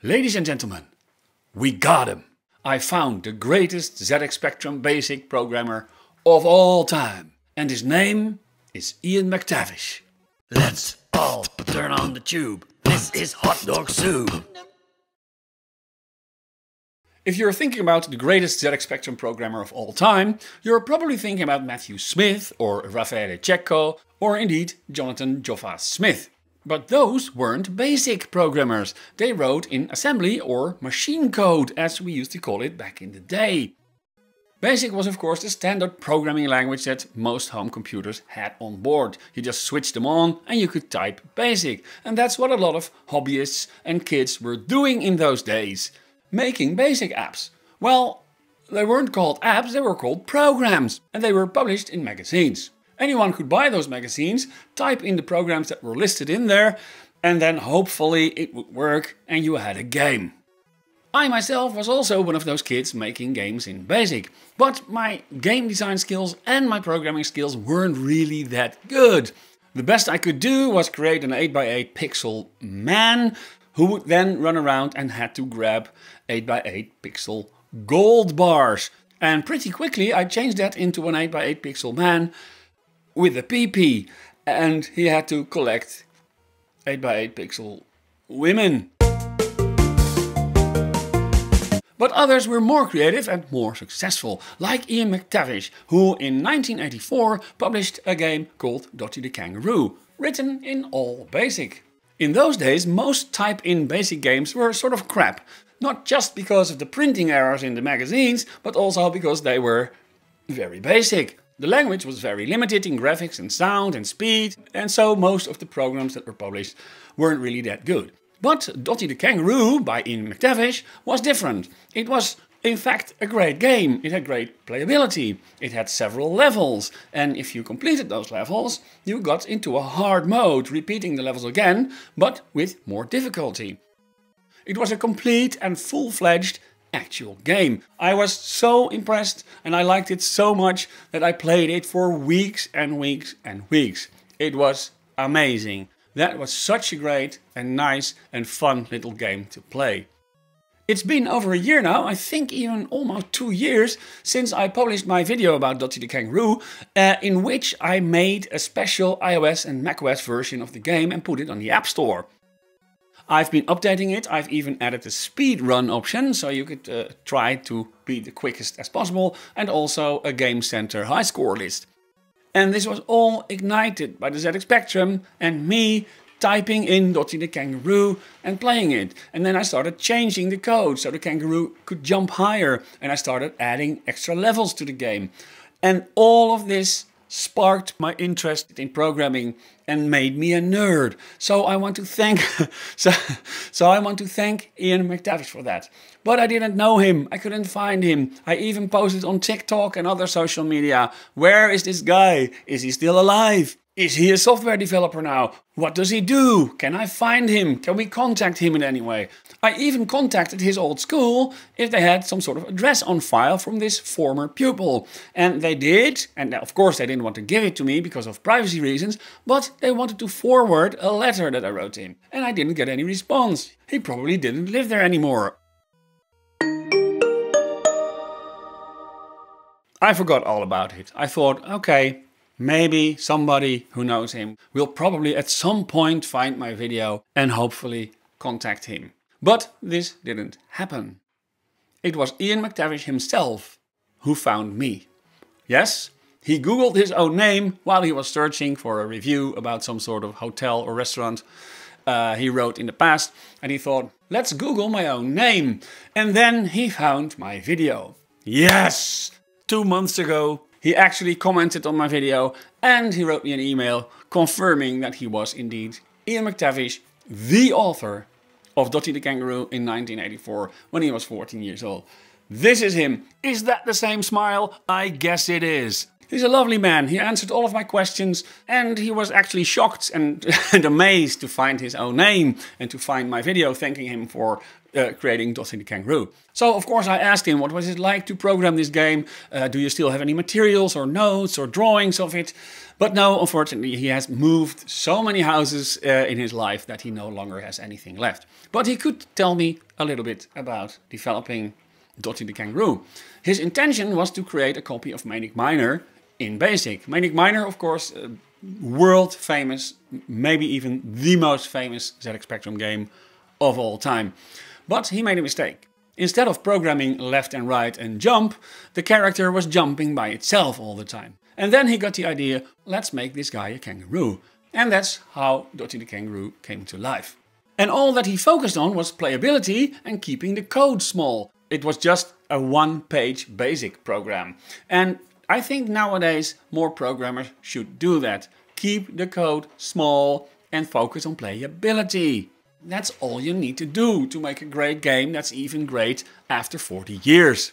Ladies and gentlemen, we got him. I found the greatest ZX Spectrum BASIC programmer of all time. And his name is Ian McTavish. Let's all turn on the tube. This is hot dog soup. If you're thinking about the greatest ZX Spectrum programmer of all time, you're probably thinking about Matthew Smith or Raffaele Cecco or indeed Jonathan Joffa Smith. But those weren't BASIC programmers. They wrote in assembly or machine code, as we used to call it back in the day. BASIC was of course the standard programming language that most home computers had on board. You just switched them on and you could type BASIC. And that's what a lot of hobbyists and kids were doing in those days. Making BASIC apps. Well, they weren't called apps, they were called programs. And they were published in magazines. Anyone could buy those magazines, type in the programs that were listed in there, and then hopefully it would work and you had a game. I myself was also one of those kids making games in BASIC, but my game design skills and my programming skills weren't really that good. The best I could do was create an 8x8 pixel man who would then run around and had to grab 8x8 pixel gold bars. And pretty quickly I changed that into an 8x8 pixel man with a PP, and he had to collect 8x8 pixel women. But others were more creative and more successful, like Ian McTavish, who in 1984 published a game called Dotty the Kangaroo, written in all BASIC. In those days, most type-in BASIC games were sort of crap, not just because of the printing errors in the magazines, but also because they were very basic. The language was very limited in graphics and sound and speed, and so most of the programs that were published weren't really that good. But Dotty the Kangaroo by Ian McTavish was different. It was in fact a great game. It had great playability. It had several levels, and if you completed those levels, you got into a hard mode, repeating the levels again, but with more difficulty. It was a complete and full-fledged actual game. I was so impressed and I liked it so much that I played it for weeks and weeks and weeks. It was amazing. That was such a great and nice and fun little game to play. It's been over a year now, I think even almost 2 years, since I published my video about Dotty the Kangaroo, in which I made a special iOS and macOS version of the game and put it on the App Store. I've been updating it. I've even added a speedrun option, so you could try to be the quickest as possible, and also a Game Center high score list. And this was all ignited by the ZX Spectrum and me typing in Dotty the Kangaroo and playing it. And then I started changing the code so the kangaroo could jump higher, and I started adding extra levels to the game. And all of this sparked my interest in programming and made me a nerd. So I want to thank I want to thank Ian McTavish for that. But I didn't know him. I couldn't find him. I even posted on TikTok and other social media. Where is this guy? Is he still alive? Is he a software developer now? What does he do? Can I find him? Can we contact him in any way? I even contacted his old school if they had some sort of address on file from this former pupil. And they did, and of course they didn't want to give it to me because of privacy reasons, but they wanted to forward a letter that I wrote him. And I didn't get any response. He probably didn't live there anymore. I forgot all about it. I thought, okay, maybe somebody who knows him will probably at some point find my video and hopefully contact him. But this didn't happen. It was Ian McTavish himself who found me. Yes, he googled his own name while he was searching for a review about some sort of hotel or restaurant he wrote in the past, and he thought, let's Google my own name. And then he found my video. Yes! 2 months ago, he actually commented on my video and he wrote me an email confirming that he was indeed Ian McTavish, the author of Dotty the Kangaroo in 1984 when he was 14 years old. This is him. Is that the same smile? I guess it is. He's a lovely man. He answered all of my questions and he was actually shocked and, and amazed to find his own name and to find my video thanking him for creating Dotty the Kangaroo. So of course I asked him what was it like to program this game. Do you still have any materials or notes or drawings of it? But no, unfortunately he has moved so many houses in his life that he no longer has anything left. But he could tell me a little bit about developing Dotty the Kangaroo. His intention was to create a copy of Manic Miner in BASIC. Manic Miner, of course, world famous, maybe even the most famous ZX Spectrum game of all time. But he made a mistake. Instead of programming left and right and jump, the character was jumping by itself all the time. And then he got the idea, let's make this guy a kangaroo. And that's how Dotty the Kangaroo came to life. And all that he focused on was playability and keeping the code small. It was just a one-page BASIC program. And I think nowadays more programmers should do that. Keep the code small and focus on playability. That's all you need to do to make a great game that's even great after 40 years.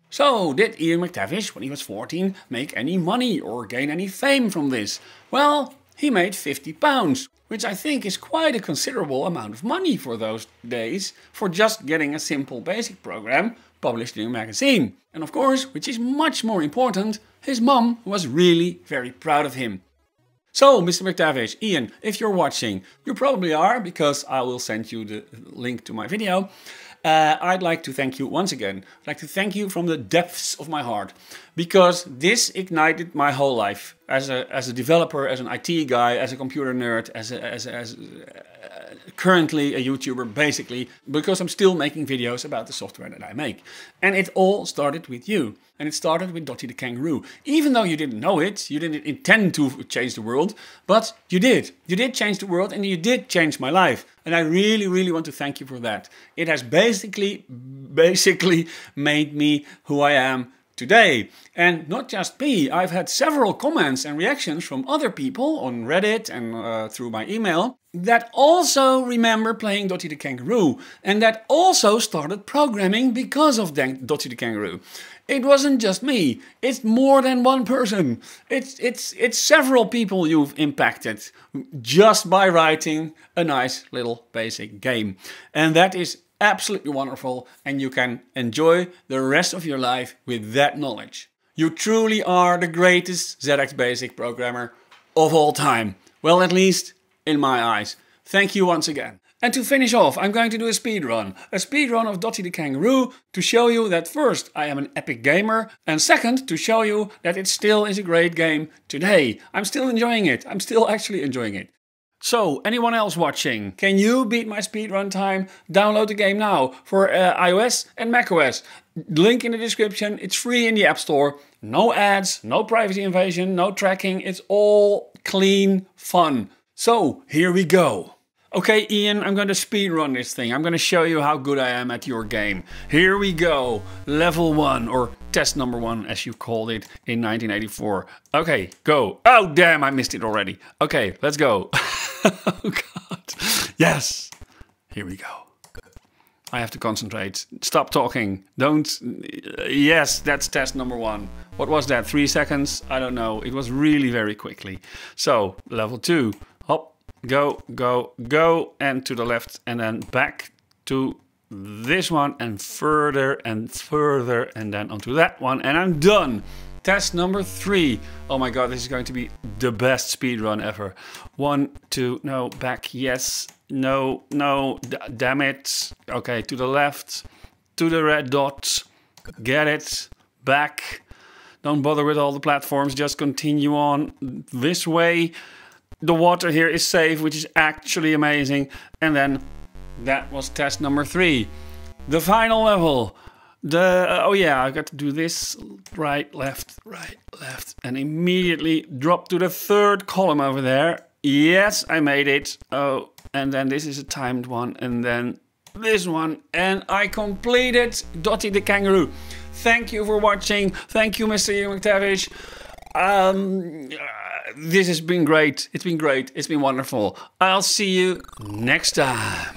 So, did Ian McTavish, when he was 14, make any money or gain any fame from this? Well, he made £50, which I think is quite a considerable amount of money for those days for just getting a simple BASIC program published in a magazine. And of course, which is much more important, his mum was really very proud of him. So, Mr. McTavish, Ian, if you're watching, you probably are, because I will send you the link to my video. I'd like to thank you once again. I'd like to thank you from the depths of my heart, because this ignited my whole life as a developer, as an IT guy, as a computer nerd, as currently a YouTuber, basically, because I'm still making videos about the software that I make. And it all started with you. And it started with Dotty the Kangaroo. Even though you didn't know it, you didn't intend to change the world, but you did. You did change the world and you did change my life. And I really, really want to thank you for that. It has basically made me who I am today. And not just me, I've had several comments and reactions from other people on Reddit and through my email that also remember playing Dotty the Kangaroo and that also started programming because of Dotty the Kangaroo. It wasn't just me, it's more than one person. It's several people you've impacted just by writing a nice little basic game. And that is absolutely wonderful, and you can enjoy the rest of your life with that knowledge. You truly are the greatest ZX Basic programmer of all time. Well, at least in my eyes. Thank you once again. And to finish off, I'm going to do a speedrun. A speedrun of Dotty the Kangaroo to show you that first, I am an epic gamer, and second, to show you that it still is a great game today. I'm still enjoying it. I'm still actually enjoying it. So, anyone else watching, can you beat my speedrun time? Download the game now for iOS and macOS. Link in the description, it's free in the App Store. No ads, no privacy invasion, no tracking, it's all clean fun. So, here we go. Okay, Ian, I'm going to speedrun this thing. I'm going to show you how good I am at your game. Here we go. Level 1, or test number 1, as you called it in 1984. Okay, go. Oh, damn, I missed it already. Okay, let's go. Oh, God. Yes. Here we go. I have to concentrate. Stop talking. Don't. Yes, that's test number 1. What was that? 3 seconds? I don't know. It was really very quickly. So, level 2. Hop. Go, go, go, and to the left, and then back to this one, and further, and then onto that one, and I'm done. Test number 3. Oh my god, this is going to be the best speedrun ever. 1, 2, no, back, yes, no, no, damn it. Okay, to the left, to the red dot, get it, back. Don't bother with all the platforms, just continue on this way. The water here is safe, which is actually amazing. And then that was test number 3. The final level. Oh yeah, I got to do this. Right, left, and immediately drop to the 3rd column over there. Yes, I made it. Oh, and then this is a timed one, and then this one, and I completed Dotty the Kangaroo. Thank you for watching. Thank you, Mr. Ian McTavish. This has been great. It's been great. It's been wonderful. I'll see you next time.